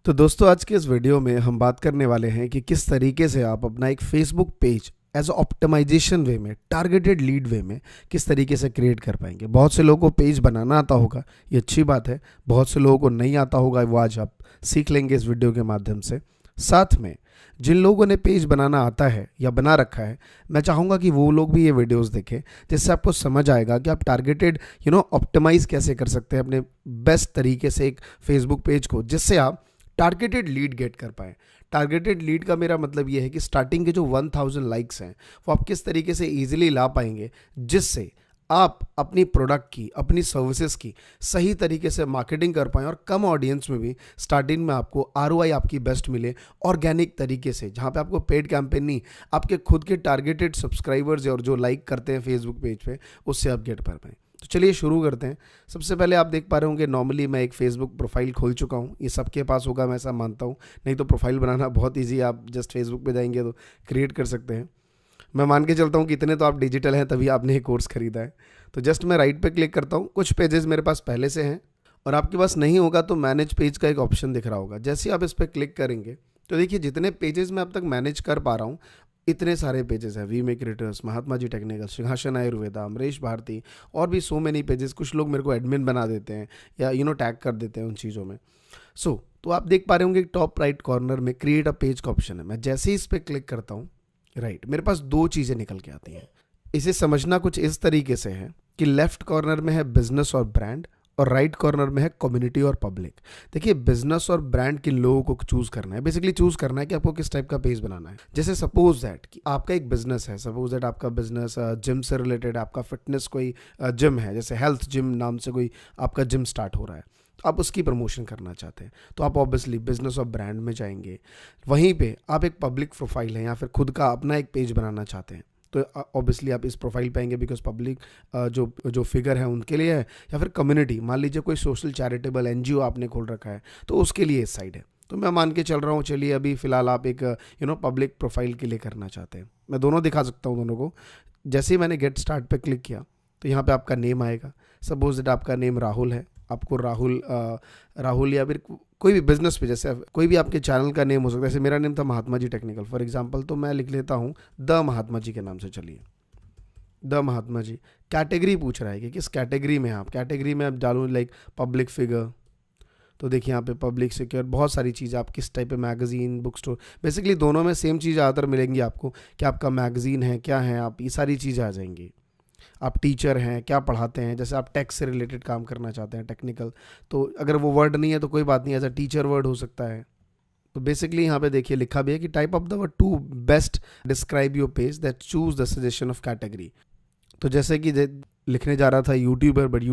तो दोस्तों आज के इस वीडियो में हम बात करने वाले हैं कि किस तरीके से आप अपना एक फेसबुक पेज एज ऑप्टिमाइजेशन वे में, टारगेटेड लीड वे में किस तरीके से क्रिएट कर पाएंगे। बहुत से लोगों को पेज बनाना आता होगा, ये अच्छी बात है। बहुत से लोगों को नहीं आता होगा, वो आज आप सीख लेंगे इस वीडियो के माध्यम से। साथ में जिन लोगों ने पेज बनाना आता है या बना रखा है, मैं चाहूँगा कि वो लोग भी ये वीडियोस देखें, जिससे आपको समझ आएगा कि आप टारगेटेड ऑप्टिमाइज कैसे कर सकते हैं अपने बेस्ट तरीके से एक फेसबुक पेज को, जिससे आप टारगेटेड लीड गेट कर पाए। टारगेटेड लीड का मेरा मतलब ये है कि स्टार्टिंग के जो 1000 लाइक्स हैं वो आप किस तरीके से ईजिली ला पाएंगे, जिससे आप अपनी प्रोडक्ट की, अपनी सर्विसेज की सही तरीके से मार्केटिंग कर पाएँ और कम ऑडियंस में भी स्टार्टिंग में आपको आरओआई आपकी बेस्ट मिले, ऑर्गेनिक तरीके से, जहाँ पे आपको पेड कैंपेन नहीं, आपके खुद के टारगेटेड सब्सक्राइबर्स और जो लाइक करते हैं फेसबुक पेज पे, उससे आप गेट कर पाएँ। तो चलिए शुरू करते हैं। सबसे पहले आप देख पा रहे होंगे, नॉर्मली मैं एक फेसबुक प्रोफाइल खोल चुका हूँ। ये सबके पास होगा, मैं ऐसा मानता हूँ। नहीं तो प्रोफाइल बनाना बहुत ईजी है, आप जस्ट फेसबुक पे जाएंगे तो क्रिएट कर सकते हैं। मैं मान के चलता हूँ कि इतने तो आप डिजिटल हैं, तभी आपने ये कोर्स खरीदा है। तो जस्ट मैं राइट पे क्लिक करता हूँ। कुछ पेजेस मेरे पास पहले से हैं और आपके पास नहीं होगा तो मैनेज पेज का एक ऑप्शन दिख रहा होगा। जैसे आप इस पर क्लिक करेंगे तो देखिए जितने पेजेस मैं अब तक मैनेज कर पा रहा हूँ, इतने सारे पेजेस हैं। We make creators, Mahatma ji technical, Singhasan Ayurveda, Amrish Bharti, और भी सो मेनी पेजेस। कुछ लोग मेरे को एडमिन बना देते हैं या टैग कर देते हैं उन चीज़ों में। तो आप देख पा रहे होंगे टॉप राइट कॉर्नर में क्रिएट अ पेज का ऑप्शन है। मैं जैसे ही इस पर क्लिक करता हूँ, मेरे पास दो चीज़ें निकल के आती हैं। इसे समझना कुछ इस तरीके से है कि लेफ्ट कॉर्नर में है बिजनेस और ब्रांड और राइट कॉर्नर में है कम्युनिटी और पब्लिक। देखिए, बिजनेस और ब्रांड किन लोगों को चूज करना है, बेसिकली चूज करना है कि आपको किस टाइप का पेज बनाना है। जैसे सपोज दैट कि आपका एक बिजनेस है, सपोज दैट आपका बिजनेस जिम से रिलेटेड, आपका फिटनेस कोई जिम है, जैसे हेल्थ जिम नाम से कोई आपका जिम स्टार्ट हो रहा है, तो आप उसकी प्रमोशन करना चाहते हैं, तो आप ऑब्वियसली बिजनेस और ब्रांड में जाएंगे। वहीं पे आप एक पब्लिक प्रोफाइल है या फिर खुद का अपना एक पेज बनाना चाहते हैं, तो ऑब्वियसली आप इस प्रोफाइल पे आएंगे, बिकॉज पब्लिक जो फिगर है उनके लिए है, या फिर कम्युनिटी, मान लीजिए कोई सोशल चैरिटेबल एनजीओ आपने खोल रखा है तो उसके लिए इस साइड है। तो मैं मान के चल रहा हूँ, चलिए अभी फिलहाल आप एक पब्लिक प्रोफाइल के लिए करना चाहते हैं। मैं दोनों दिखा सकता हूँ दोनों को। जैसे ही मैंने गेट स्टार्ट पे क्लिक किया तो यहाँ पे आपका नेम आएगा। सपोज दैट आपका नेम राहुल है, आपको राहुल या फिर कोई भी बिजनेस पे, जैसे कोई भी आपके चैनल का नेम हो सकता है। जैसे मेरा नेम था महात्मा जी टेक्निकल फॉर एग्जांपल, तो मैं लिख लेता हूँ द महात्मा जी के नाम से। चलिए द महात्मा जी। कैटेगरी पूछ रहा है कि किस कैटेगरी में आप, कैटेगरी में आप डालूँ लाइक पब्लिक फिगर, तो देखिए यहाँ पे पब्लिक सिक्योर, बहुत सारी चीज़, आप किस टाइप पे, मैगजीन, बुक स्टोर, बेसिकली दोनों में सेम चीज़ ज़्यादातर मिलेंगी आपको कि आपका मैगजीन है क्या है, आप ये सारी चीज़ें आ जाएंगी। आप टीचर हैं, क्या पढ़ाते हैं, जैसे आप टेक से रिलेटेड काम करना चाहते हैं, टेक्निकल, तो अगर वो वर्ड नहीं है तो कोई बात नहीं, एज अ टीचर वर्ड हो सकता है। तो बेसिकली यहाँ पे देखिए लिखा भी है कि type of the word to best describe your page that choose the suggestion of category. तो जैसे कि लिखने जा रहा था youtuber, but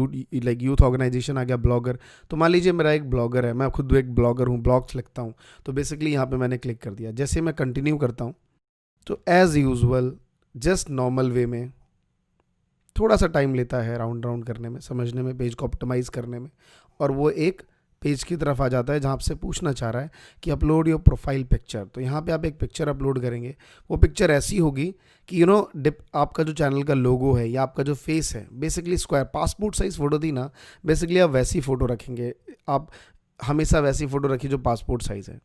like youth organization आ गया ब्लॉगर। तो मान लीजिए मेरा एक ब्लॉगर है, मैं खुद एक ब्लॉगर हूँ, ब्लॉग्स लिखता हूँ, तो बेसिकली यहाँ पे मैंने क्लिक कर दिया। जैसे मैं कंटिन्यू करता हूँ तो as usual just normal way में थोड़ा सा टाइम लेता है राउंड करने में, समझने में, पेज को ऑप्टिमाइज़ करने में, और वो एक पेज की तरफ आ जाता है जहाँ आपसे पूछना चाह रहा है कि अपलोड योर प्रोफाइल पिक्चर। तो यहाँ पे आप एक पिक्चर अपलोड करेंगे। वो पिक्चर ऐसी होगी कि आपका जो चैनल का लोगो है या आपका जो फेस है, basically square, passport size photo थी ना, बेसिकली आप वैसी फ़ोटो रखेंगे। आप हमेशा वैसी फ़ोटो रखिए जो पासपोर्ट साइज़ है,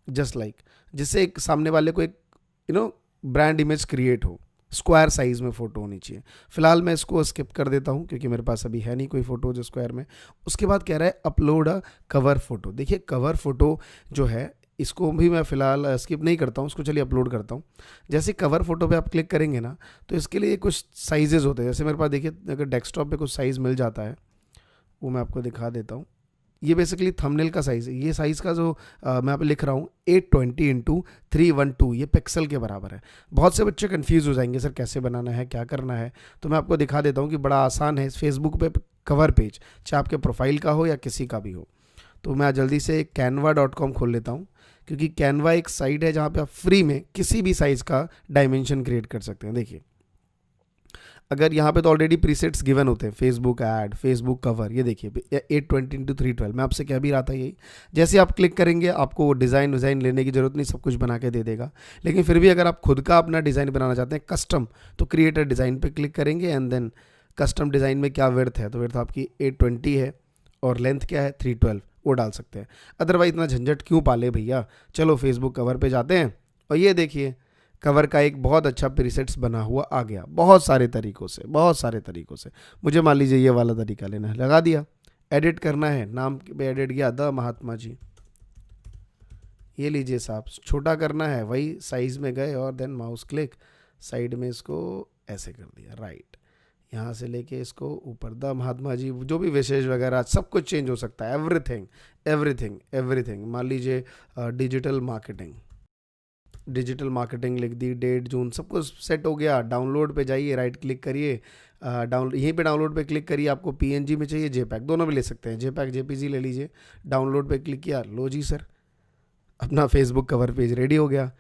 जस्ट लाइक, जिससे एक सामने वाले को एक ब्रांड इमेज क्रिएट हो। स्क्वायर साइज़ में फ़ोटो होनी चाहिए। फिलहाल मैं इसको स्किप कर देता हूँ क्योंकि मेरे पास अभी है नहीं कोई फ़ोटो जो स्क्वायर में। उसके बाद कह रहा है अपलोड अ कवर फ़ोटो। देखिए कवर फ़ोटो जो है, इसको भी मैं फ़िलहाल स्किप नहीं करता हूँ, इसको चलिए अपलोड करता हूँ। जैसे कवर फ़ोटो पे आप क्लिक करेंगे ना, तो इसके लिए कुछ साइजेज़ होते हैं। जैसे मेरे पास देखिए, अगर डेस्कटॉप पे कुछ साइज़ मिल जाता है, वो मैं आपको दिखा देता हूँ। ये बेसिकली थंबनेल का साइज़ है। ये साइज़ का जो मैं यहाँ पे लिख रहा हूँ 820x312, ये पिक्सल के बराबर है। बहुत से बच्चे कंफ्यूज हो जाएंगे, सर कैसे बनाना है, क्या करना है। तो मैं आपको दिखा देता हूँ कि बड़ा आसान है। फेसबुक पे कवर पेज, चाहे आपके प्रोफाइल का हो या किसी का भी हो। तो मैं जल्दी से canva.com खोल लेता हूँ, क्योंकि कैनवा एक साइट है जहाँ पर आप फ्री में किसी भी साइज़ का डायमेंशन क्रिएट कर सकते हैं। देखिए, अगर यहाँ पे तो ऑलरेडी प्रीसेट्स गिवन होते हैं, फेसबुक ऐड, फेसबुक कवर, ये देखिए 820x312, मैं आपसे कह भी रहा था यही। जैसे आप क्लिक करेंगे आपको वो डिज़ाइन लेने की ज़रूरत नहीं, सब कुछ बना के दे देगा। लेकिन फिर भी अगर आप खुद का अपना डिज़ाइन बनाना चाहते हैं कस्टम, तो क्रिएट अ डिज़ाइन पे क्लिक करेंगे एंड देन कस्टम डिज़ाइन में क्या विड्थ है, तो विड्थ आपकी 820 है और लेंथ क्या है 312। वो डाल सकते हैं। अदरवाइज इतना झंझट क्यों पाले भैया, चलो फेसबुक कवर पे जाते हैं और ये देखिए कवर का एक बहुत अच्छा प्रीसेट्स बना हुआ आ गया, बहुत सारे तरीकों से, बहुत सारे तरीकों से। मुझे मान लीजिए ये वाला तरीका लेना है, लगा दिया। एडिट करना है, नाम पे एडिट किया द महात्मा जी, ये लीजिए साहब। छोटा करना है, वही साइज में गए और देन माउस क्लिक, साइड में इसको ऐसे कर दिया, राइट। यहाँ से लेके इसको ऊपर, द महात्मा जी, जो भी विशेष वगैरह सब कुछ चेंज हो सकता है, एवरीथिंग एवरीथिंग एवरीथिंग। मान लीजिए डिजिटल मार्केटिंग, डिजिटल मार्केटिंग लिख दी, डेट जून, सब कुछ सेट हो गया। डाउनलोड पे जाइए, राइट क्लिक करिए, डाउनलोड, यहीं पे डाउनलोड पे क्लिक करिए। आपको पीएनजी में चाहिए, जेपैक, दोनों में ले सकते हैं, जेपैक जेपीजी ले लीजिए। डाउनलोड पे क्लिक किया, लो जी सर, अपना फेसबुक कवर पेज रेडी हो गया।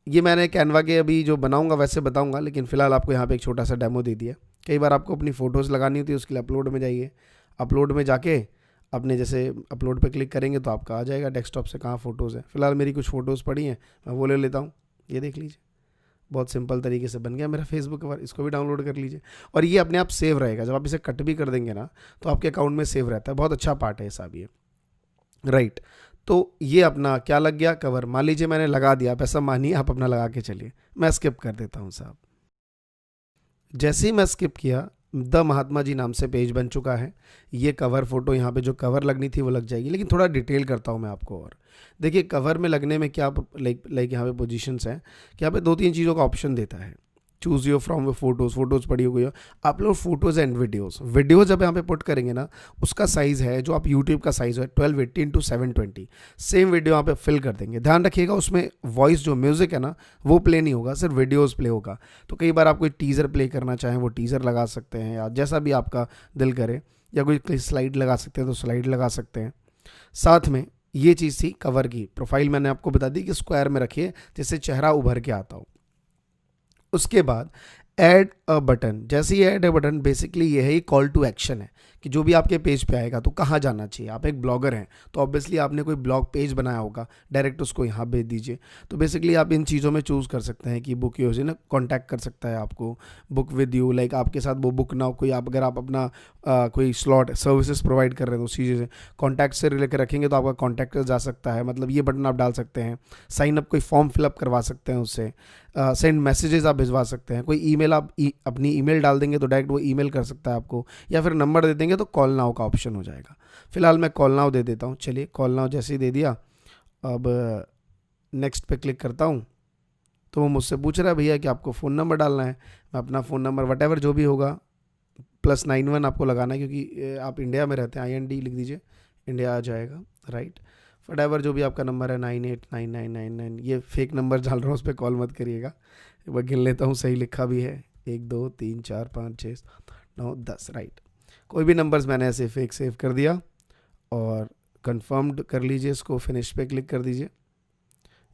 ये मैंने कैनवा के अभी जो बनाऊंगा वैसे बताऊंगा, लेकिन फिलहाल आपको यहाँ पे एक छोटा सा डेमो दे दिया। कई बार आपको अपनी फ़ोटोज़ लगानी होती है, उसके लिए अपलोड में जाइए, अपलोड में जाके अपने जैसे अपलोड पे क्लिक करेंगे तो आपका आ जाएगा डेस्कटॉप से कहाँ फ़ोटोज़ है। फिलहाल मेरी कुछ फ़ोटोज़ पड़ी हैं, मैं वो ले लेता हूँ, ये देख लीजिए, बहुत सिंपल तरीके से बन गया मेरा फेसबुक कवर। इसको भी डाउनलोड कर लीजिए और ये अपने आप सेव रहेगा। जब आप इसे कट भी कर देंगे ना तो आपके अकाउंट में सेव रहता है, बहुत अच्छा पार्ट है साहब ये, राइट। तो ये अपना क्या लग गया कवर, मान लीजिए मैंने लगा दिया, आप ऐसा मानिए आप अपना लगा के चलिए। मैं स्किप कर देता हूँ साहब। जैसे ही मैं स्किप किया, द महात्मा जी नाम से पेज बन चुका है। ये कवर फोटो यहाँ पे जो कवर लगनी थी वो लग जाएगी, लेकिन थोड़ा डिटेल करता हूँ मैं आपको। और देखिए कवर में लगने में क्या लाइक यहाँ पे पोजीशंस हैं कि यहाँ पे 2-3 चीज़ों का ऑप्शन देता है। चूज़ योर फ्रॉम फोटोज़ पड़ी हो गई हो, अपलोड फोटोज़ एंड वीडियो जब यहाँ पे पुट करेंगे ना, उसका साइज़ है जो आप यूट्यूब का साइज़ है 1280x720, सेम वीडियो यहाँ पे फिल कर देंगे। ध्यान रखिएगा उसमें वॉइस जो म्यूज़िक है ना वो प्ले नहीं होगा, सिर्फ वीडियोज़ प्ले होगा। तो कई बार आप कोई टीज़र प्ले करना चाहें वो टीज़र लगा सकते हैं, या जैसा भी आपका दिल करे, या कोई स्लाइड लगा सकते हैं तो स्लाइड लगा सकते हैं। साथ में ये चीज़ थी कवर की प्रोफाइल, मैंने आपको बता दी कि स्क्वायर में रखिए जिससे चेहरा उभर के आता हो। उसके बाद ऐड अ बटन, जैसे ही ऐड अ बटन, बेसिकली ये है कॉल टू एक्शन है कि जो भी आपके पेज पे आएगा तो कहाँ जाना चाहिए। आप एक ब्लॉगर हैं तो ऑब्वियसली आपने कोई ब्लॉग पेज बनाया होगा, डायरेक्ट उसको यहाँ भेज दीजिए। तो बेसिकली आप इन चीज़ों में चूज़ कर सकते हैं कि बुक यूज ना कॉन्टैक्ट कर सकता है आपको, बुक विद यू, लाइक आपके साथ वो बुक ना हो कोई, आप अगर आप अपना कोई स्लॉट सर्विसेज प्रोवाइड कर रहे हैं तो उसी चीज़ें कॉन्टैक्ट से रिलेटेड रखेंगे तो आपका कॉन्टैक्ट जा सकता है, मतलब ये बटन आप डाल सकते हैं। साइन अप, कोई फॉर्म फिलअप करवा सकते हैं उससे, सेंड मैसेजेस आप भिजवा सकते हैं, कोई ईमेल आप अपनी ईमेल डाल देंगे तो डायरेक्ट वो ईमेल कर सकता है आपको, या फिर नंबर दे देंगे तो कॉल नाउ का ऑप्शन हो जाएगा। फिलहाल मैं कॉल नाउ दे देता हूँ। चलिए कॉल नाउ जैसे ही दे दिया, अब नेक्स्ट पे क्लिक करता हूँ तो वो मुझसे पूछ रहा है भैया कि आपको फ़ोन नंबर डालना है। मैं अपना फ़ोन नंबर वटेवर जो भी होगा +91 आपको लगाना है, क्योंकि आप इंडिया में रहते हैं, IND लिख दीजिए, इंडिया आ जाएगा, राइट। वटेवर जो भी आपका नंबर है 989999, ये फेक नंबर डाल रहा हूँ, उस पर कॉल मत करिएगा। एक बार गिन लेता हूँ, सही लिखा भी है, 1 2 3 4 5 6 9 10, राइट। कोई भी नंबर्स मैंने ऐसे फेक सेव कर दिया और कंफर्म्ड कर लीजिए इसको, फिनिश पे क्लिक कर दीजिए।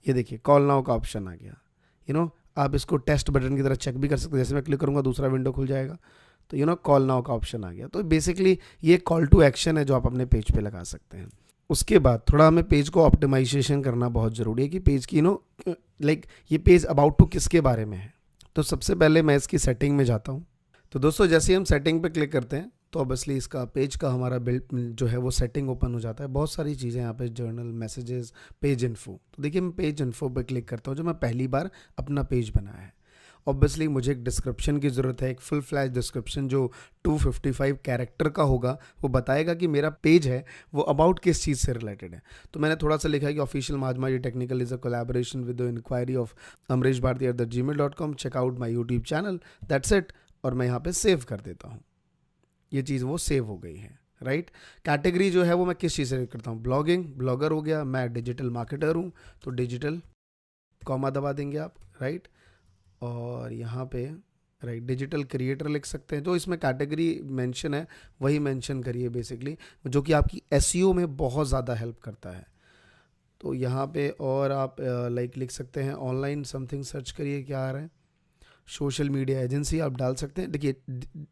ये देखिए कॉल नाउ का ऑप्शन आ गया। आप इसको टेस्ट बटन की तरह चेक भी कर सकते हैं, जैसे मैं क्लिक करूँगा दूसरा विंडो खुल जाएगा, तो कॉल नाउ का ऑप्शन आ गया। तो बेसिकली ये कॉल टू एक्शन है जो आप अपने पेज पे लगा सकते हैं। उसके बाद थोड़ा हमें पेज को ऑप्टिमाइजेशन करना बहुत ज़रूरी है कि पेज की लाइक ये पेज अबाउट टू किसके बारे में है। तो सबसे पहले मैं इसकी सेटिंग में जाता हूँ। तो दोस्तों जैसे ही हम सेटिंग पे क्लिक करते हैं तो ऑब्वियसली इसका पेज का हमारा बिल्ड जो है वो सेटिंग ओपन हो जाता है। बहुत सारी चीज़ें यहाँ पे, जर्नल, मैसेजेस, पेज इन्फो। तो देखिए मैं पेज इन्फो पे क्लिक करता हूँ, जो मैं पहली बार अपना पेज बनाया है। ऑब्वियसली मुझे एक डिस्क्रिप्शन की ज़रूरत है, एक फुल फ्लैश डिस्क्रिप्शन जो 255 कैरेक्टर का होगा, वो बताएगा कि मेरा पेज है वो अबाउट किस चीज़ से रिलेटेड है। तो मैंने थोड़ा सा लिखा है कि official Mahatma ji technical is a collaboration with the inquiry of amreshbharti@gmail.com, check out my YouTube channel, that's it. और मैं यहाँ पे सेव कर देता हूँ, ये चीज़ वो सेव हो गई है, राइट। कैटेगरी जो है वो मैं किस चीज़ से करता हूँ, ब्लॉगिंग, ब्लॉगर हो गया, मैं डिजिटल मार्केटर हूँ तो डिजिटल, कॉमा दबा देंगे आप, राइट। और यहाँ पे राइट डिजिटल क्रिएटर लिख सकते हैं। जो इसमें कैटेगरी मेंशन है वही मेंशन करिए बेसिकली, जो कि आपकी एसईओ में बहुत ज़्यादा हेल्प करता है। तो यहाँ पे और आप लाइक लिख सकते हैं ऑनलाइन समथिंग, सर्च करिए क्या आ रहा है, सोशल मीडिया एजेंसी आप डाल सकते हैं। देखिए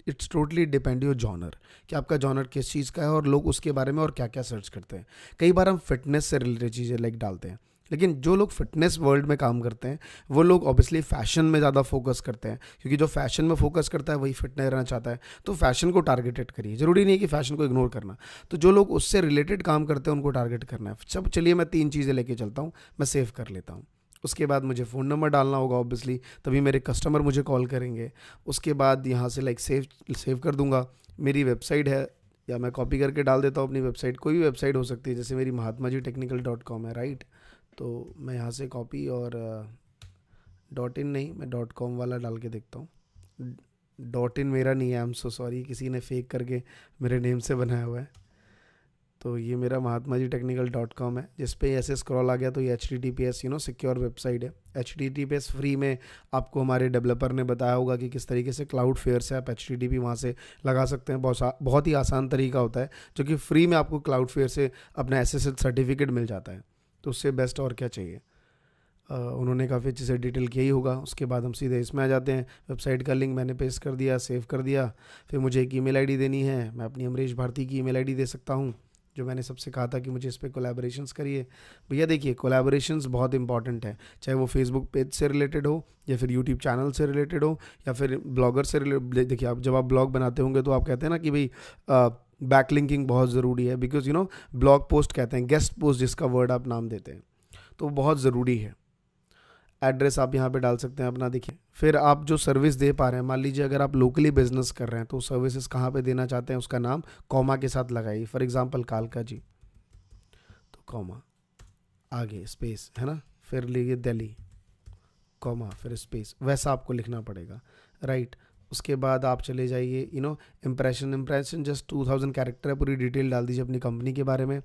it's totally depend your genre, कि आपका जॉनर किस चीज़ का है और लोग उसके बारे में और क्या क्या सर्च करते हैं। कई बार हम फिटनेस से रिलेटेड चीज़ें लाइक डालते हैं, लेकिन जो लोग फिटनेस वर्ल्ड में काम करते हैं वो लोग ऑब्वियसली फैशन में ज़्यादा फोकस करते हैं, क्योंकि जो फैशन में फोकस करता है वही फिटनेस रहना चाहता है। तो फैशन को टारगेटेड करिए, ज़रूरी नहीं है कि फैशन को इग्नोर करना। तो जो लोग उससे रिलेटेड काम करते हैं उनको टारगेट करना है। सब चलिए मैं 3 चीज़ें लेके चलता हूँ, मैं सेव कर लेता हूँ। उसके बाद मुझे फ़ोन नंबर डालना होगा ऑब्वियसली, तभी मेरे कस्टमर मुझे कॉल करेंगे। उसके बाद यहाँ से लाइक सेव कर दूंगा। मेरी वेबसाइट है, या मैं कॉपी करके डाल देता हूँ अपनी वेबसाइट, कोई भी वेबसाइट हो सकती है, जैसे मेरी mahatmaji.technical.com है, राइट। तो मैं यहाँ से कॉपी और .in नहीं, मैं .com वाला डाल के देखता हूँ। .in मेरा नहीं है, आई एम सो सॉरी, किसी ने फेक करके मेरे नेम से बनाया हुआ है। तो ये मेरा mahatmaji.technical.com है, जिस पे ऐसे स्क्रॉल आ गया तो ये HTTPS सिक्योर वेबसाइट है। HTTPS फ्री में आपको हमारे डेवलपर ने बताया होगा कि किस तरीके से Cloudflare से आप HTTP वहाँ से लगा सकते हैं। बहुत ही आसान तरीका होता है, जो कि फ्री में आपको Cloudflare से अपना SSL सर्टिफिकेट मिल जाता है। तो उससे बेस्ट और क्या चाहिए। उन्होंने काफ़ी अच्छे से डिटेल किया ही होगा। उसके बाद हम सीधे इसमें आ जाते हैं। वेबसाइट का लिंक मैंने पेस्ट कर दिया, सेव कर दिया। फिर मुझे एक ईमेल आईडी देनी है। मैं अपनी अमरीश भारती की ईमेल आईडी दे सकता हूँ, जो मैंने सबसे कहा था कि मुझे इस पर कोलैबोरेशंस करिए। भैया देखिए, कोलैबोरेशंस बहुत इंपॉर्टेंट है, चाहे वो फेसबुक पेज से रिलेटेड हो, या फिर यूट्यूब चैनल से रिलेटेड हो, या फिर ब्लॉगर से रिलेटेड। देखिए, आप जब आप ब्लॉग बनाते होंगे तो आप कहते हैं ना कि भाई बैकलिंकिंग बहुत ज़रूरी है, बिकॉज ब्लॉग पोस्ट कहते हैं, गेस्ट पोस्ट जिसका वर्ड आप नाम देते हैं, तो बहुत ज़रूरी है। एड्रेस आप यहाँ पे डाल सकते हैं अपना। देखिए, फिर आप जो सर्विस दे पा रहे हैं, मान लीजिए अगर आप लोकली बिजनेस कर रहे हैं तो सर्विसेज कहाँ पे देना चाहते हैं, उसका नाम कॉमा के साथ लगाइए। फॉर एग्जांपल कालका जी, तो कॉमा, आगे स्पेस है ना, फिर लीजिए दिल्ली, कॉमा, फिर स्पेस, वैसा आपको लिखना पड़ेगा, राइट। उसके बाद आप चले जाइए इम्प्रेशन जस्ट 2000 कैरेक्टर है, पूरी डिटेल डाल दीजिए अपनी कंपनी के बारे में।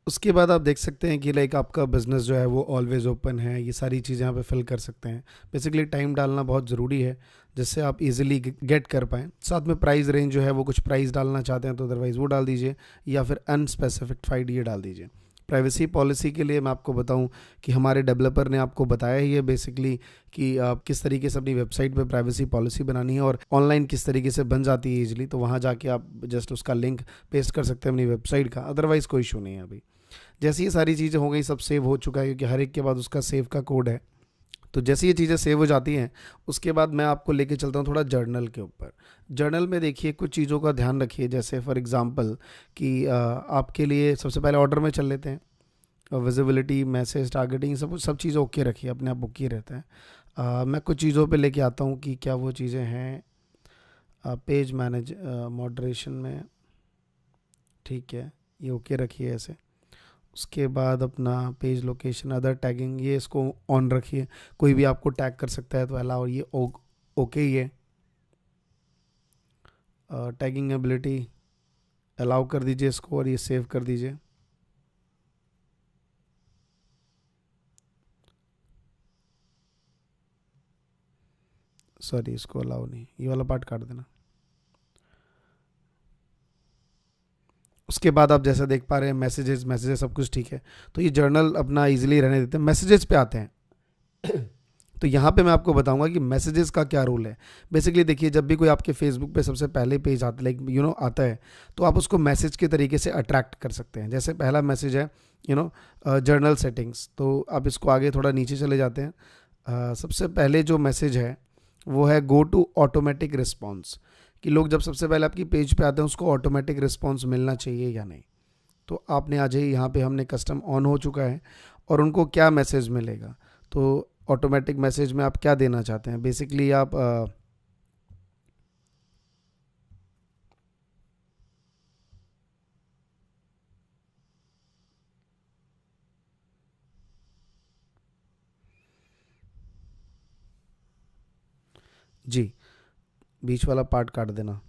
उसके बाद आप देख सकते हैं कि लाइक आपका बिज़नेस जो है वो ऑलवेज़ ओपन है, ये सारी चीज़ें यहाँ पे फिल कर सकते हैं। बेसिकली टाइम डालना बहुत ज़रूरी है, जिससे आप इजीली गेट कर पाएँ। साथ में प्राइस रेंज जो है वो कुछ प्राइस डालना चाहते हैं तो अदरवाइज़ वो डाल दीजिए, या फिर अनस्पेसिफिकफाइड ये डाल दीजिए। प्राइवेसी पॉलिसी के लिए मैं आपको बताऊं कि हमारे डेवलपर ने आपको बताया ही है बेसिकली कि आप किस तरीके से अपनी वेबसाइट पे प्राइवेसी पॉलिसी बनानी है, और ऑनलाइन किस तरीके से बन जाती है इजीली। तो वहाँ जाके आप जस्ट उसका लिंक पेस्ट कर सकते हैं अपनी वेबसाइट का, अदरवाइज़ कोई इशू नहीं है अभी। जैसे ये सारी चीज़ें हो गई, सब सेव हो चुका है, क्योंकि हर एक के बाद उसका सेव का कोड है। तो जैसे ये चीज़ें सेव हो जाती हैं, उसके बाद मैं आपको लेके चलता हूँ थोड़ा जर्नल के ऊपर। जर्नल में देखिए कुछ चीज़ों का ध्यान रखिए, जैसे फॉर एग्जांपल कि आपके लिए सबसे पहले ऑर्डर में चल लेते हैं। विजिबिलिटी, मैसेज, टारगेटिंग, सब चीज़ें ओके रखिए, अपने आप ओके रहता है। मैं कुछ चीज़ों पे लेके आता हूँ कि क्या वो चीज़ें हैं। पेज मैनेज मॉडरेशन में, ठीक है, ये ओके रखिए ऐसे। उसके बाद अपना पेज लोकेशन, अदर टैगिंग, ये इसको ऑन रखिए। कोई भी आपको टैग कर सकता है तो अलाउ, ये ओके ही है। टैगिंग एबिलिटी अलाउ कर दीजिए इसको, और ये सेव कर दीजिए। सॉरी, इसको अलाउ नहीं, ये वाला पार्ट काट देना। उसके बाद आप जैसा देख पा रहे हैं मैसेजेस सब कुछ ठीक है। तो ये जर्नल अपना इजीली रहने देते हैं। मैसेजेस पे आते हैं तो यहाँ पे मैं आपको बताऊंगा कि मैसेजेस का क्या रोल है। बेसिकली देखिए, जब भी कोई आपके फेसबुक पे सबसे पहले पेज आता है, लाइक आता है, तो आप उसको मैसेज के तरीके से अट्रैक्ट कर सकते हैं। जैसे पहला मैसेज है जर्नल सेटिंग्स, तो आप इसको आगे थोड़ा नीचे चले जाते हैं। सबसे पहले जो मैसेज है वो है गो टू ऑटोमेटिक रिस्पॉन्स, कि लोग जब सबसे पहले आपकी पेज पे आते हैं उसको ऑटोमेटिक रिस्पॉन्स मिलना चाहिए या नहीं। तो आपने आज ही यहाँ पे हमने कस्टम ऑन हो चुका है, और उनको क्या मैसेज मिलेगा। तो ऑटोमेटिक मैसेज में आप क्या देना चाहते हैं, बेसिकली आप जी, बीच वाला पार्ट काट देना।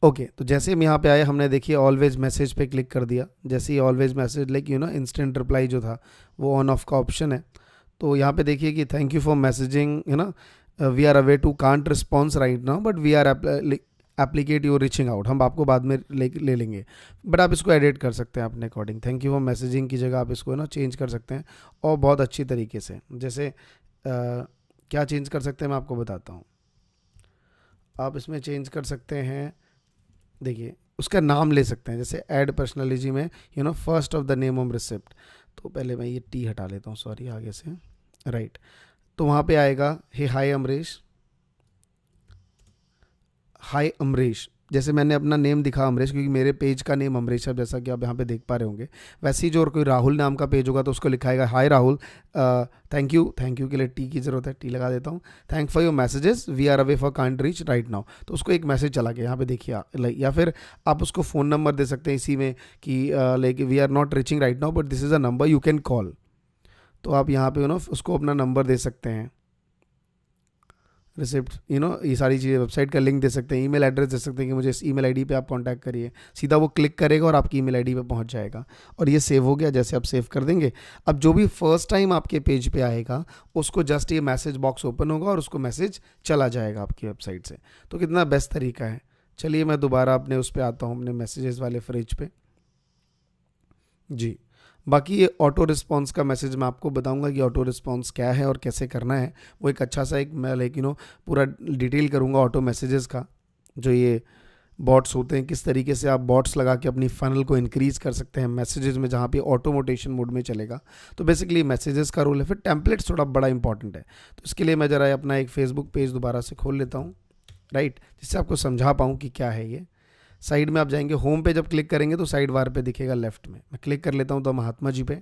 ओके, तो जैसे हम यहाँ पे आए, हमने देखिए ऑलवेज मैसेज पे क्लिक कर दिया। जैसे ही always message like instant reply जो था वो ऑन ऑफ का ऑप्शन है। तो यहाँ पे देखिए कि thank you for messaging, we are away to can't response right now, but we are applicate your reaching out, हम आपको बाद में ले लेंगे। बट आप इसको एडिट कर सकते हैं अपने according. Thank you for messaging की जगह आप इसको चेंज कर सकते हैं, और बहुत अच्छी तरीके से। जैसे क्या चेंज कर सकते हैं मैं आपको बताता हूँ। आप इसमें चेंज कर सकते हैं, देखिए उसका नाम ले सकते हैं। जैसे ऐड पर्सनलिटी में first of the name of receipt, तो पहले मैं ये टी हटा लेता हूँ, सॉरी आगे से, राइट। तो वहाँ पे आएगा हे हाय अमरीश, हाय अमरीश। जैसे मैंने अपना नेम दिखा अमरीश, क्योंकि मेरे पेज का नेम अमरीश है, जैसा कि आप यहाँ पे देख पा रहे होंगे। वैसे ही जो और कोई राहुल नाम का पेज होगा तो उसको लिखाएगा hi Rahul, thank you, thank you के लिए टी की ज़रूरत है, टी लगा देता हूँ। Thank for your messages, we are away for can't reach right now. तो उसको एक मैसेज चला गया यहाँ पे देखिए, या फिर आप उसको फ़ोन नंबर दे सकते हैं इसी में कि like we are not reaching right now but this is a number you can call. तो आप यहाँ पे उसको अपना नंबर दे सकते हैं, रिसिप्ट, ये सारी चीज़ें, वेबसाइट का लिंक दे सकते हैं, ईमेल एड्रेस दे सकते हैं कि मुझे इस ईमेल आईडी पे आप कांटेक्ट करिए। सीधा वो क्लिक करेगा और आपकी ईमेल आईडी पे पहुंच जाएगा। और ये सेव हो गया, जैसे आप सेव कर देंगे, अब जो भी फर्स्ट टाइम आपके पेज पे आएगा उसको जस्ट ये मैसेज बॉक्स ओपन होगा और उसको मैसेज चला जाएगा आपकी वेबसाइट से। तो कितना बेस्ट तरीका है। चलिए मैं दोबारा अपने उस पर आता हूँ, अपने मैसेजेस वाले फ्रिज पे जी। बाकी ये ऑटो रिस्पॉन्स का मैसेज मैं आपको बताऊंगा कि ऑटो रिस्पॉन्स क्या है और कैसे करना है। वो एक अच्छा सा एक मैं पूरा डिटेल करूंगा ऑटो मैसेजेस का। जो ये बॉट्स होते हैं, किस तरीके से आप बॉट्स लगा के अपनी फनल को इंक्रीज़ कर सकते हैं मैसेजेस में, जहाँ पे ऑटोमोटेशन मोड में चलेगा। तो बेसिकली मैसेजेस का रोल है। फिर टेम्पलेट्स थोड़ा बड़ा इंपॉर्टेंट है, तो इसके लिए मैं ज़रा अपना एक फेसबुक पेज दोबारा से खोल लेता हूँ, राइट, जिससे आपको समझा पाऊँ कि क्या है ये। साइड में आप जाएंगे, होम पे जब क्लिक करेंगे तो साइड बार पे दिखेगा लेफ्ट में। मैं क्लिक कर लेता हूँ तो महात्मा जी पे।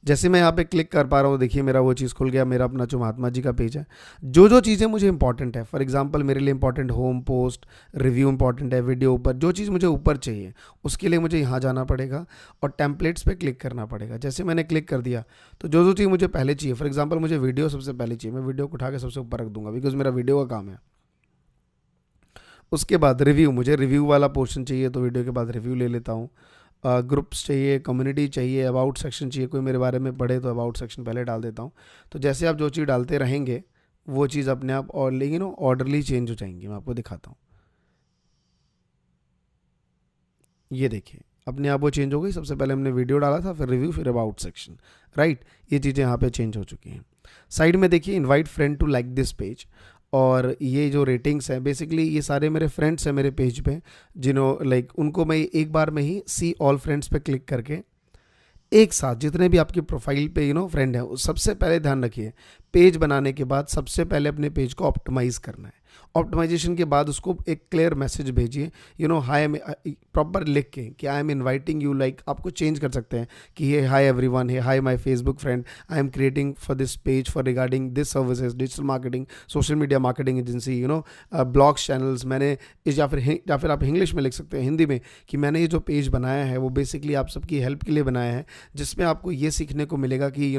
जैसे मैं यहाँ पे क्लिक कर पा रहा हूँ, देखिए मेरा वो चीज़ खुल गया, मेरा अपना जो महात्मा जी का पेज है। जो चीज़ें मुझे इंपॉर्टेंट है, फॉर एग्जांपल मेरे लिए important home, post, review important है, वीडियो ऊपर, जो चीज़ मुझे ऊपर चाहिए उसके लिए मुझे यहाँ जाना पड़ेगा और टेम्पलेट्स पे क्लिक करना पड़ेगा। जैसे मैंने क्लिक कर दिया तो जो चीज़ मुझे पहले चाहिए, फॉर एग्जाम्पल मुझे वीडियो सबसे पहले चाहिए, मैं वीडियो को उठा के सबसे ऊपर रख दूंगा बिकॉज मेरा वीडियो का काम है। उसके बाद रिव्यू, मुझे रिव्यू वाला पोर्शन चाहिए तो वीडियो के बाद रिव्यू ले लेता हूँ। ग्रुप्स चाहिए, कम्युनिटी चाहिए, अबाउट सेक्शन चाहिए, कोई मेरे बारे में पढ़े तो अबाउट सेक्शन पहले डाल देता हूँ। तो जैसे आप जो चीज़ डालते रहेंगे वो चीज़ अपने आप और लेकिन ऑर्डरली चेंज हो जाएंगी। मैं आपको दिखाता हूँ, ये देखिए अपने आप वो चेंज हो गई। सबसे पहले हमने वीडियो डाला था, फिर रिव्यू, फिर अबाउट सेक्शन, राइट। ये चीज़ें यहाँ पे चेंज हो चुकी हैं। साइड में देखिए invite friend to like this page, और ये जो रेटिंग्स हैं बेसिकली ये सारे मेरे फ्रेंड्स हैं मेरे पेज पे, लाइक उनको मैं एक बार में ही सी ऑल फ्रेंड्स पे क्लिक करके एक साथ जितने भी आपकी प्रोफाइल पे फ्रेंड है, सबसे पहले ध्यान रखिए पेज बनाने के बाद सबसे पहले अपने पेज को ऑप्टिमाइज करना है। ऑप्टिमाइजेशन के बाद उसको एक क्लियर मैसेज भेजिए, हाय, प्रॉपर लिख के कि I am inviting you, like आपको चेंज कर सकते हैं कि ये hi everyone, hey hi my Facebook friend, I am creating for this page for regarding this services, digital marketing, social media marketing agency, blogs, channels मैंने या फिर आप इंग्लिश में लिख सकते हैं, हिंदी में, कि मैंने ये जो पेज बनाया है वो बेसिकली आप सबकी हेल्प के लिए बनाया है, जिसमें आपको ये सीखने को मिलेगा कि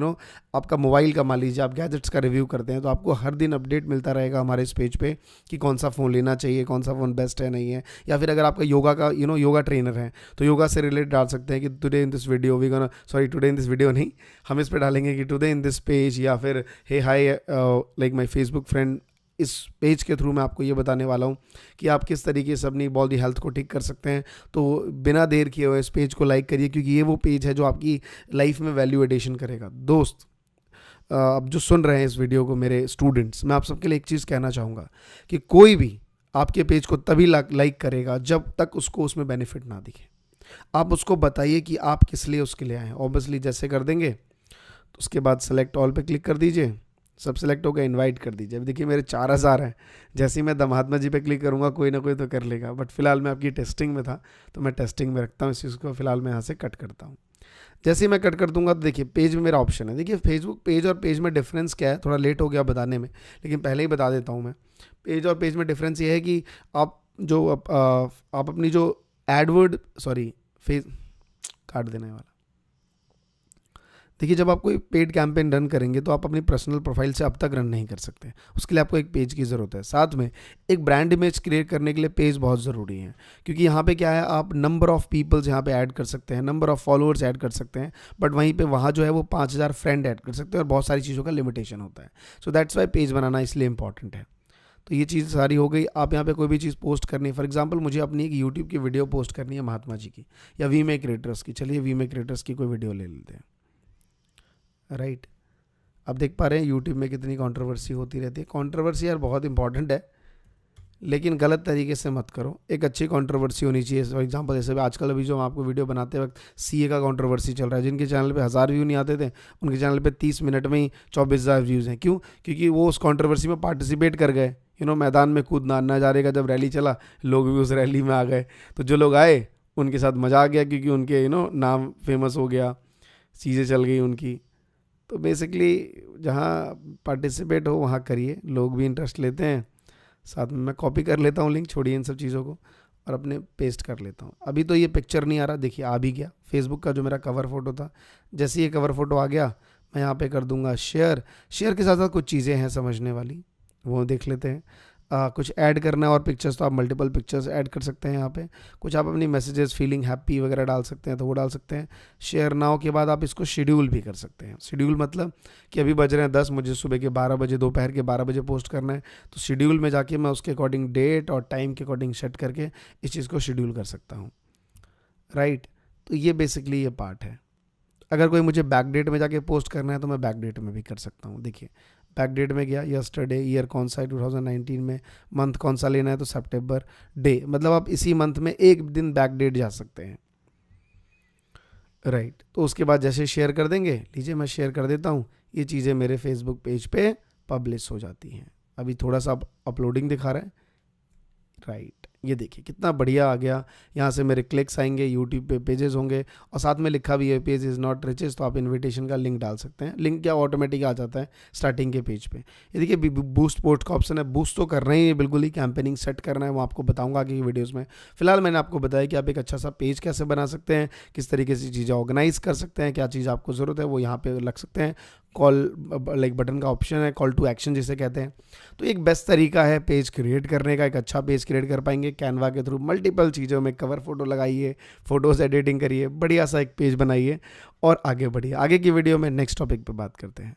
आपका मोबाइल का, मान लीजिए आप गैजेट्स का रिव्यू करते हैं तो आपको हर दिन अपडेट मिलता रहेगा हमारे इस पेज पे कि कौन सा फ़ोन लेना चाहिए, कौन सा फ़ोन बेस्ट है, नहीं है। या फिर अगर आपका योगा का योगा ट्रेनर है तो योगा से रिलेटेड डाल सकते हैं कि today in this video we gonna, sorry today in this video नहीं, हम इस पे डालेंगे कि टुडे इन दिस पेज, या फिर hey hi like my Facebook friend. इस पेज के थ्रू मैं आपको ये बताने वाला हूँ कि आप किस तरीके से अपनी बॉडी हेल्थ को ठीक कर सकते हैं। तो बिना देर किए हुए इस पेज को लाइक करिए, क्योंकि ये वो पेज है जो आपकी लाइफ में वैल्यू एडिशन करेगा। दोस्त, अब जो सुन रहे हैं इस वीडियो को, मेरे स्टूडेंट्स, मैं आप सबके लिए एक चीज़ कहना चाहूँगा कि कोई भी आपके पेज को तभी लाइक करेगा जब तक उसको उसमें बेनिफिट ना दिखे। आप उसको बताइए कि आप किस लिए उसके लिए आए हैं। ऑब्वियसली जैसे कर देंगे तो उसके बाद सेलेक्ट ऑल पे क्लिक कर दीजिए, सब सेलेक्ट हो गया, इनवाइट कर दीजिए। अब देखिए मेरे 4000 हैं, जैसे ही मैं महात्मा जी पे क्लिक करूँगा कोई ना कोई तो कर लेगा, बट फिलहाल मैं आपकी टेस्टिंग में था तो मैं टेस्टिंग में रखता हूँ इस चीज़ को। फिलहाल मैं यहाँ से कट करता हूँ। जैसे ही मैं कट कर दूंगा तो देखिए पेज में मेरा ऑप्शन है। देखिए फेसबुक पेज और पेज में डिफरेंस क्या है, थोड़ा लेट हो गया बताने में, लेकिन पहले ही बता देता हूँ मैं। पेज और पेज में डिफरेंस ये है कि आप अपनी जो एडवर्ड, सॉरी फेस काट देने वाला, देखिए जब आप कोई पेड कैंपेन रन करेंगे तो आप अपनी पर्सनल प्रोफाइल से अब तक रन नहीं कर सकते, उसके लिए आपको एक पेज की ज़रूरत है। साथ में एक ब्रांड इमेज क्रिएट करने के लिए पेज बहुत ज़रूरी है, क्योंकि यहाँ पे क्या है, आप नंबर ऑफ़ पीपल्स यहाँ पे ऐड कर सकते हैं, नंबर ऑफ़ फॉलोअर्स ऐड कर सकते हैं, बट वहीं पे वहाँ जो है वो 5000 फ्रेंड ऐड कर सकते हैं और बहुत सारी चीज़ों का लिमिटेशन होता है। सो दैट्स वाई पेज बनाना इसलिए इंपॉर्टेंट है। तो ये चीज़ सारी हो गई। आप यहाँ पे कोई भी चीज़ पोस्ट करनी है, फॉर एग्जांपल मुझे अपनी एक यूट्यूब की वीडियो पोस्ट करनी है महात्मा जी की या वी मे क्रिएटर्स की। चलिए वी मे क्रिएटर्स की कोई वीडियो ले लेते हैं, राइट। अब देख पा रहे हैं यूट्यूब में कितनी कंट्रोवर्सी होती रहती है। कंट्रोवर्सी यार बहुत इंपॉर्टेंट है, लेकिन गलत तरीके से मत करो। एक अच्छी कंट्रोवर्सी होनी चाहिए। फॉर एग्जांपल जैसे आजकल अभी जो हम आपको वीडियो बनाते वक्त सीए का कंट्रोवर्सी चल रहा है, जिनके चैनल पे 1000 व्यू नहीं आते थे, उनके चैनल पे 30 मिनट में ही 24,000 व्यूज़ हैं। क्यों? क्योंकि वो उस कंट्रोवर्सी में पार्टिसिपेट कर गए। मैदान में कूदना नज़ारे का, जब रैली चला लोग भी उस रैली में आ गए, तो जो लोग आए उनके साथ मजा आ गया, क्योंकि उनके नाम फेमस हो गया, चीज़ें चल गई उनकी। तो बेसिकली जहाँ पार्टिसिपेट हो वहाँ करिए, लोग भी इंटरेस्ट लेते हैं। साथ में मैं कॉपी कर लेता हूँ लिंक, छोड़िए इन सब चीज़ों को, और अपने पेस्ट कर लेता हूँ। अभी तो ये पिक्चर नहीं आ रहा, देखिए आ भी गया। फेसबुक का जो मेरा कवर फ़ोटो था, जैसे ये कवर फ़ोटो आ गया, मैं यहाँ पे कर दूंगा शेयर। शेयर के साथ साथ कुछ चीज़ें हैं समझने वाली, वो देख लेते हैं। कुछ ऐड करना है और पिक्चर्स, तो आप मल्टीपल पिक्चर्स ऐड कर सकते हैं यहाँ पे। कुछ आप अपनी मैसेजेस, फीलिंग हैप्पी वगैरह डाल सकते हैं, तो वो डाल सकते हैं। शेयर नाउ के बाद आप इसको शेड्यूल भी कर सकते हैं। शेड्यूल मतलब कि अभी बज रहे हैं 10, मुझे सुबह के 12 बजे, दोपहर के 12 बजे पोस्ट करना है, तो शेड्यूल में जाके मैं उसके अकॉर्डिंग डेट और टाइम के अकॉर्डिंग सेट करके इस चीज़ को शेड्यूल कर सकता हूँ, राइट। तो ये बेसिकली ये पार्ट है। अगर कोई मुझे बैक डेट में जाके पोस्ट करना है तो मैं बैक डेट में भी कर सकता हूँ। देखिए बैक डेट में गया, यस्टरडे, ईयर कौन सा है 2019 में, मंथ कौन सा लेना है तो सितंबर, डे मतलब आप इसी मंथ में एक दिन बैक डेट जा सकते हैं, राइट। तो उसके बाद जैसे शेयर कर देंगे, लीजिए मैं शेयर कर देता हूँ, ये चीज़ें मेरे फेसबुक पेज पे पब्लिश हो जाती हैं। अभी थोड़ा सा अपलोडिंग दिखा रहा है, राइट। ये देखिए कितना बढ़िया आ गया। यहाँ से मेरे क्लिक्स आएंगे, यूट्यूब पे पेजेस होंगे, और साथ में लिखा भी है पेज इज़ नॉट रिचेस, तो आप इनविटेशन का लिंक डाल सकते हैं। लिंक क्या ऑटोमेटिक आ जाता है स्टार्टिंग के पेज पे। ये देखिए बूस्ट पोस्ट का ऑप्शन है, बूस्ट तो करना ही है, बिल्कुल ही कैंपेनिंग सेट करना है, वो आपको बताऊंगा आगे की वीडियोज़ में। फिलहाल मैंने आपको बताया कि आप एक अच्छा सा पेज कैसे बना सकते हैं, किस तरीके से चीज़ें ऑर्गेनाइज कर सकते हैं, क्या चीज़ आपको ज़रूरत है वो यहाँ पे लग सकते हैं। कॉल लाइक बटन का ऑप्शन है, कॉल टू एक्शन जिसे कहते हैं। तो एक बेस्ट तरीका है पेज क्रिएट करने का, एक अच्छा पेज क्रिएट कर पाएंगे कैनवा के थ्रू। मल्टीपल चीज़ों में कवर फोटो लगाइए, फोटोज़ एडिटिंग करिए, बढ़िया सा एक पेज बनाइए और आगे बढ़िए। आगे की वीडियो में नेक्स्ट टॉपिक पे बात करते हैं।